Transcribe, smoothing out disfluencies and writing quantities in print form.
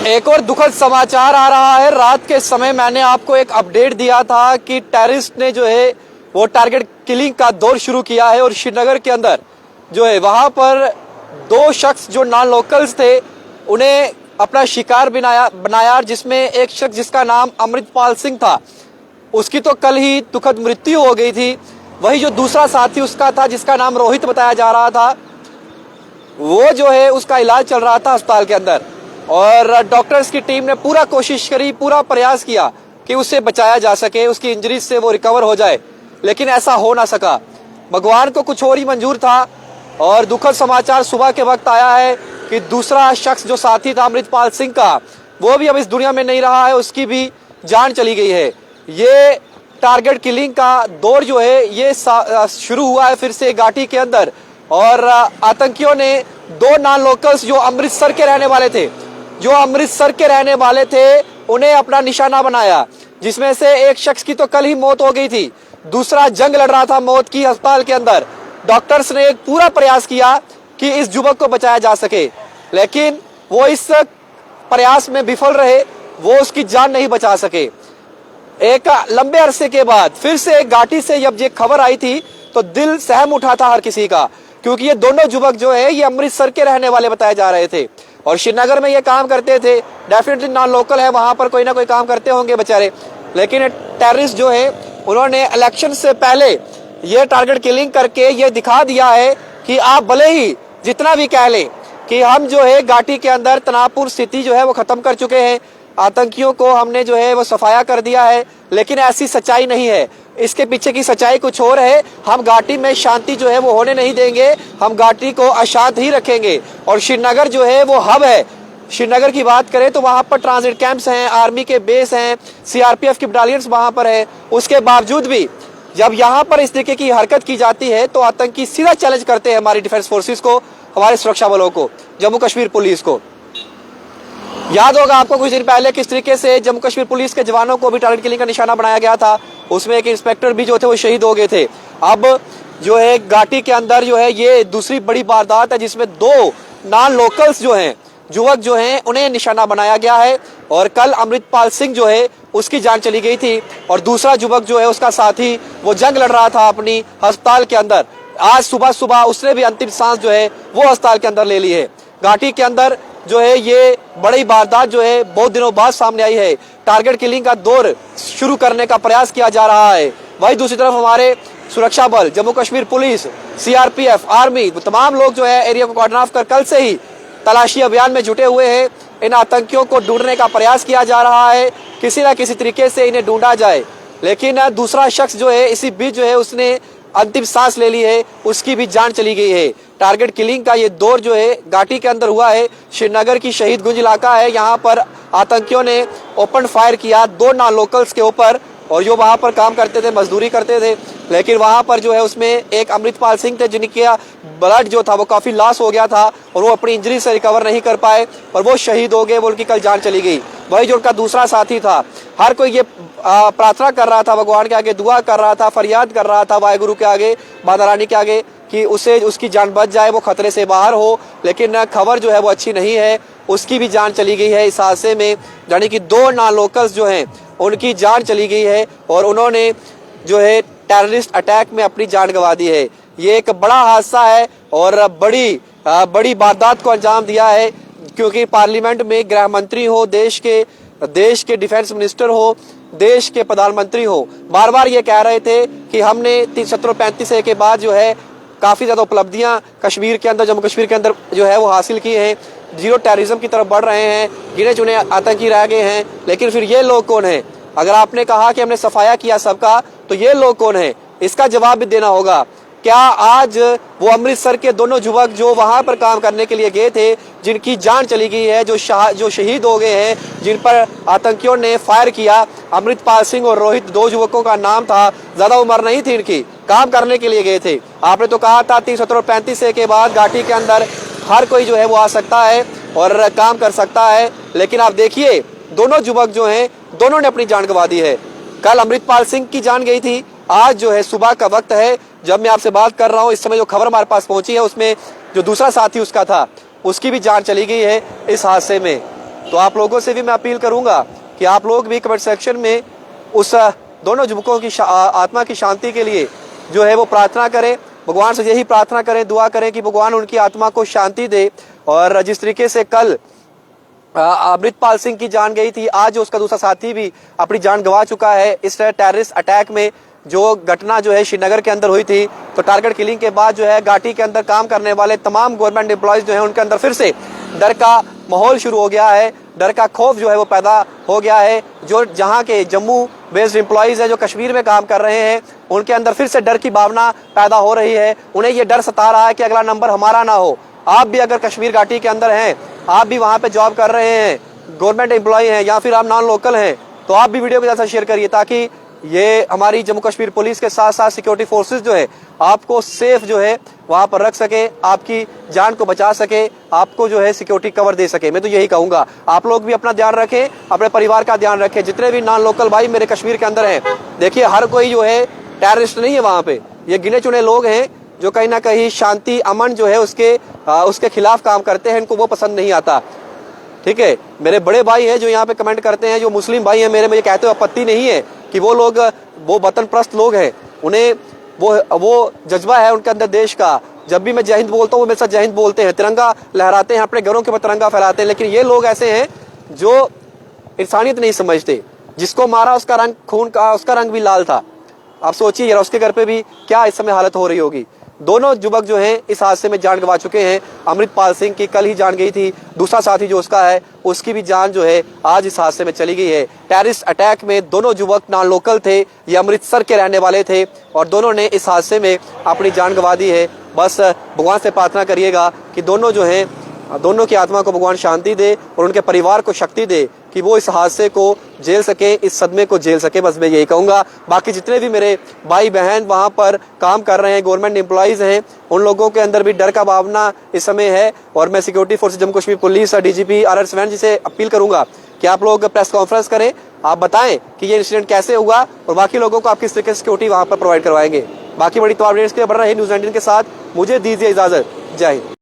एक और दुखद समाचार आ रहा है। रात के समय मैंने आपको एक अपडेट दिया था कि टेररिस्ट ने जो है वो टारगेट किलिंग का दौर शुरू किया है और श्रीनगर के अंदर जो है वहां पर दो शख्स जो नॉन लोकल्स थे उन्हें अपना शिकार बनाया जिसमें एक शख्स जिसका नाम अमृतपाल सिंह था, उसकी तो कल ही दुखद मृत्यु हो गई थी। वही जो दूसरा साथी उसका था जिसका नाम रोहित बताया जा रहा था, वो जो है उसका इलाज चल रहा था अस्पताल के अंदर और डॉक्टर्स की टीम ने पूरा कोशिश करी, पूरा प्रयास किया कि उसे बचाया जा सके, उसकी इंजरी से वो रिकवर हो जाए, लेकिन ऐसा हो ना सका। भगवान को कुछ और ही मंजूर था और दुखद समाचार सुबह के वक्त आया है कि दूसरा शख्स जो साथी था अमृतपाल सिंह का, वो भी अब इस दुनिया में नहीं रहा है, उसकी भी जान चली गई है। ये टारगेट किलिंग का दौर जो है ये शुरू हुआ है फिर से घाटी के अंदर और आतंकियों ने दो नॉन लोकल्स जो अमृतसर के रहने वाले थे उन्हें अपना निशाना बनाया, जिसमें से एक शख्स की तो कल ही मौत हो गई थी, दूसरा जंग लड़ रहा था मौत की अस्पताल के अंदर। डॉक्टर्स ने एक पूरा प्रयास किया कि इस युवक को बचाया जा सके, लेकिन वो इस प्रयास में विफल रहे, वो उसकी जान नहीं बचा सके। एक लंबे अरसे के बाद फिर से एक घाटी से जब ये खबर आई थी तो दिल सहम उठा था हर किसी का, क्योंकि ये दोनों युवक जो है ये अमृतसर के रहने वाले बताए जा रहे थे और श्रीनगर में ये काम करते थे। डेफिनेटली नॉन लोकल है, वहां पर कोई ना कोई काम करते होंगे बेचारे, लेकिन टेररिस्ट जो है उन्होंने इलेक्शन से पहले ये टारगेट किलिंग करके ये दिखा दिया है कि आप भले ही जितना भी कह लें कि हम जो है घाटी के अंदर तनावपूर्ण स्थिति जो है वो खत्म कर चुके हैं, आतंकियों को हमने जो है वो सफाया कर दिया है, लेकिन ऐसी सच्चाई नहीं है। इसके पीछे की सच्चाई कुछ और है। हम घाटी में शांति जो है वो होने नहीं देंगे, हम घाटी को अशांत ही रखेंगे। और श्रीनगर जो है वो हब है। श्रीनगर की बात करें तो वहां पर ट्रांजिट कैंप्स हैं, आर्मी के बेस हैं, सीआरपीएफ की बटालियंस वहां पर है। उसके बावजूद भी जब यहाँ पर इस तरीके की हरकत की जाती है तो आतंकी सीधा चैलेंज करते हैं हमारी डिफेंस फोर्सेस को, हमारे सुरक्षा बलों को, जम्मू कश्मीर पुलिस को। याद होगा आपको कुछ दिन पहले किस तरीके से जम्मू कश्मीर पुलिस के जवानों को भी टारगेट किलिंग का निशाना बनाया गया था, उसमें एक इंस्पेक्टर भी जो थे वो शहीद हो गए थे। अब जो है घाटी के अंदर जो है ये दूसरी बड़ी वारदात है जिसमें दो नॉन लोकल्स जो हैं, युवक जो हैं, उन्हें निशाना बनाया गया है और कल अमृतपाल सिंह जो है उसकी जान चली गई थी और दूसरा युवक जो है उसका साथी वो जंग लड़ रहा था अपनी अस्पताल के अंदर। आज सुबह उसने भी अंतिम सांस जो है वो अस्पताल के अंदर ले ली है। घाटी के अंदर जो है ये बड़ी वारदात जो है बहुत दिनों बाद सामने आई है। टारगेट किलिंग का दौर शुरू करने का प्रयास किया जा रहा है। वही दूसरी तरफ हमारे सुरक्षा बल, Jammu Kashmir police, CRPF, army, तमाम लोग जो है एरिया को कॉर्डन ऑफ कर कल से ही तलाशी अभियान में जुटे हुए हैं। इन आतंकियों को ढूंढने का प्रयास किया जा रहा है, किसी न किसी तरीके से इन्हें ढूंढा जाए। लेकिन दूसरा शख्स जो है इसी बीच जो है उसने अंतिम सांस ले ली है, उसकी भी जान चली गई है। टारगेट किलिंग का ये दौर जो है घाटी के अंदर हुआ है। श्रीनगर की शहीद गुंज इलाका है, यहाँ पर आतंकियों ने ओपन फायर किया दो नॉन लोकल्स के ऊपर और जो वहां पर काम करते थे, मजदूरी करते थे, लेकिन वहां पर जो है उसमें एक अमृतपाल सिंह थे जिनका ब्लड जो था वो काफी लॉस हो गया था और वो अपनी इंजरी से रिकवर नहीं कर पाए और वो शहीद हो गए, वो उनकी कल जान चली गई। वही जो उनका दूसरा साथी था, हर कोई ये प्रार्थना कर रहा था, भगवान के आगे दुआ कर रहा था, फरियाद कर रहा था वाहेगुरु के आगे, माता रानी के आगे कि उसे उसकी जान बच जाए, वो खतरे से बाहर हो। लेकिन खबर जो है वो अच्छी नहीं है, उसकी भी जान चली गई है इस हादसे में। यानी कि दो नॉन लोकल्स जो हैं उनकी जान चली गई है और उन्होंने जो है टेररिस्ट अटैक में अपनी जान गंवा दी है। ये एक बड़ा हादसा है और बड़ी वारदात को अंजाम दिया है, क्योंकि पार्लियामेंट में गृह मंत्री हो, देश के डिफेंस मिनिस्टर हो, देश के प्रधानमंत्री हो, बार बार ये कह रहे थे कि हमने 335 के बाद जो है काफी ज्यादा उपलब्धियां कश्मीर के अंदर, जम्मू कश्मीर के अंदर जो है वो हासिल की हैं, जीरो टेररिज्म की तरफ बढ़ रहे हैं, गिने चुने आतंकी रह गए हैं। लेकिन फिर ये लोग कौन है? अगर आपने कहा कि हमने सफाया किया सबका, तो ये लोग कौन है? इसका जवाब भी देना होगा। क्या आज वो अमृतसर के दोनों युवक जो वहां पर काम करने के लिए गए थे, जिनकी जान चली गई है, जो शहीद हो गए हैं, जिन पर आतंकियों ने फायर किया, अमृतपाल सिंह और रोहित दो युवकों का नाम था, ज्यादा उम्र नहीं थी इनकी, काम करने के लिए गए थे। आपने तो कहा था 335 के बाद घाटी के अंदर हर कोई जो है वो आ सकता है और काम कर सकता है, लेकिन आप देखिए दोनों युवक जो हैं दोनों ने अपनी जान गंवा दी है। कल अमृतपाल सिंह की जान गई थी, आज जो है सुबह का वक्त है जब मैं आपसे बात कर रहा हूँ, इस समय जो खबर हमारे पास पहुंची है उसमें जो दूसरा साथी उसका था उसकी भी जान चली गई है इस हादसे में। तो आप लोगों से भी मैं अपील करूंगा कि आप लोग भी कमेंट सेक्शन में उस दोनों युवकों की आत्मा की शांति के लिए जो है वो प्रार्थना करें, भगवान से यही प्रार्थना करें, दुआ करें कि भगवान उनकी आत्मा को शांति दे। और जिस तरीके से कल अमृतपाल सिंह की जान गई थी, आज उसका दूसरा साथी भी अपनी जान गंवा चुका है इस टेररिस्ट अटैक में। जो घटना जो है श्रीनगर के अंदर हुई थी, तो टारगेट किलिंग के बाद जो है घाटी के अंदर काम करने वाले तमाम गवर्नमेंट एम्प्लॉयज जो है उनके अंदर फिर से डर का माहौल शुरू हो गया है, डर का खौफ जो है वो पैदा हो गया है। जो जहां के जम्मू बेस्ड एम्प्लॉयज है जो कश्मीर में काम कर रहे हैं, उनके अंदर फिर से डर की भावना पैदा हो रही है। उन्हें ये डर सता रहा है कि अगला नंबर हमारा ना हो। आप भी अगर कश्मीर घाटी के अंदर हैं, आप भी वहां पे जॉब कर रहे हैं, गवर्नमेंट एम्प्लॉय हैं या फिर आप नॉन लोकल हैं, तो आप भी वीडियो को ज़्यादा शेयर करिए ताकि ये हमारी जम्मू कश्मीर पुलिस के साथ साथ सिक्योरिटी फोर्सेस जो है आपको सेफ जो है वहां पर रख सके, आपकी जान को बचा सके, आपको जो है सिक्योरिटी कवर दे सके। मैं तो यही कहूंगा, आप लोग भी अपना ध्यान रखें, अपने परिवार का ध्यान रखें। जितने भी नॉन लोकल भाई मेरे कश्मीर के अंदर हैं, देखिए हर कोई जो है टेररिस्ट नहीं है वहां पे। ये गिने चुने लोग हैं जो कहीं ना कहीं शांति अमन जो है उसके खिलाफ काम करते हैं, इनको वो पसंद नहीं आता। ठीक है, मेरे बड़े भाई हैं जो यहाँ पे कमेंट करते हैं, जो मुस्लिम भाई हैं मेरे, मुझे कहते हुए आपत्ति नहीं है कि वो लोग वो वतन प्रस्त लोग हैं, उन्हें वो जज्बा है उनके अंदर देश का। जब भी मैं जय हिंद बोलता हूँ वो मेरे साथ जय हिंद बोलते हैं, तिरंगा लहराते हैं, अपने घरों के ऊपर तिरंगा फहराते हैं। लेकिन ये लोग ऐसे हैं जो इंसानियत नहीं समझते। जिसको मारा उसका रंग खून का, उसका रंग भी लाल था। आप सोचिए यार, उसके घर पे भी क्या इस समय हालत हो रही होगी। दोनों युवक जो हैं इस हादसे में जान गंवा चुके हैं। अमृतपाल सिंह की कल ही जान गई थी, दूसरा साथी जो उसका है उसकी भी जान जो है आज इस हादसे में चली गई है। टेररिस्ट अटैक में दोनों युवक नॉन लोकल थे, ये अमृतसर के रहने वाले थे और दोनों ने इस हादसे में अपनी जान गंवा दी है। बस भगवान से प्रार्थना करिएगा कि दोनों जो हैं, दोनों की आत्मा को भगवान शांति दे और उनके परिवार को शक्ति दे कि वो इस हादसे को झेल सके, इस सदमे को झेल सके। बस मैं यही कहूंगा। बाकी जितने भी मेरे भाई बहन वहां पर काम कर रहे हैं, गवर्नमेंट एम्प्लॉयज हैं, उन लोगों के अंदर भी डर का भावना इस समय है। और मैं security force Jammu Kashmir police और डीजीपी RR स्वैन जी से अपील करूंगा कि आप लोग प्रेस कॉन्फ्रेंस करें, आप बताएं कि ये इंसिडेंट कैसे हुआ और बाकी लोगों को आप किस तरीके से सिक्योरिटी वहां पर प्रोवाइड करवाएंगे। बाकी बड़ी तो अपडेट्स के लिए बन रहे न्यूज़ 19 के साथ मुझे दीजिए इजाजत। जय हिंद।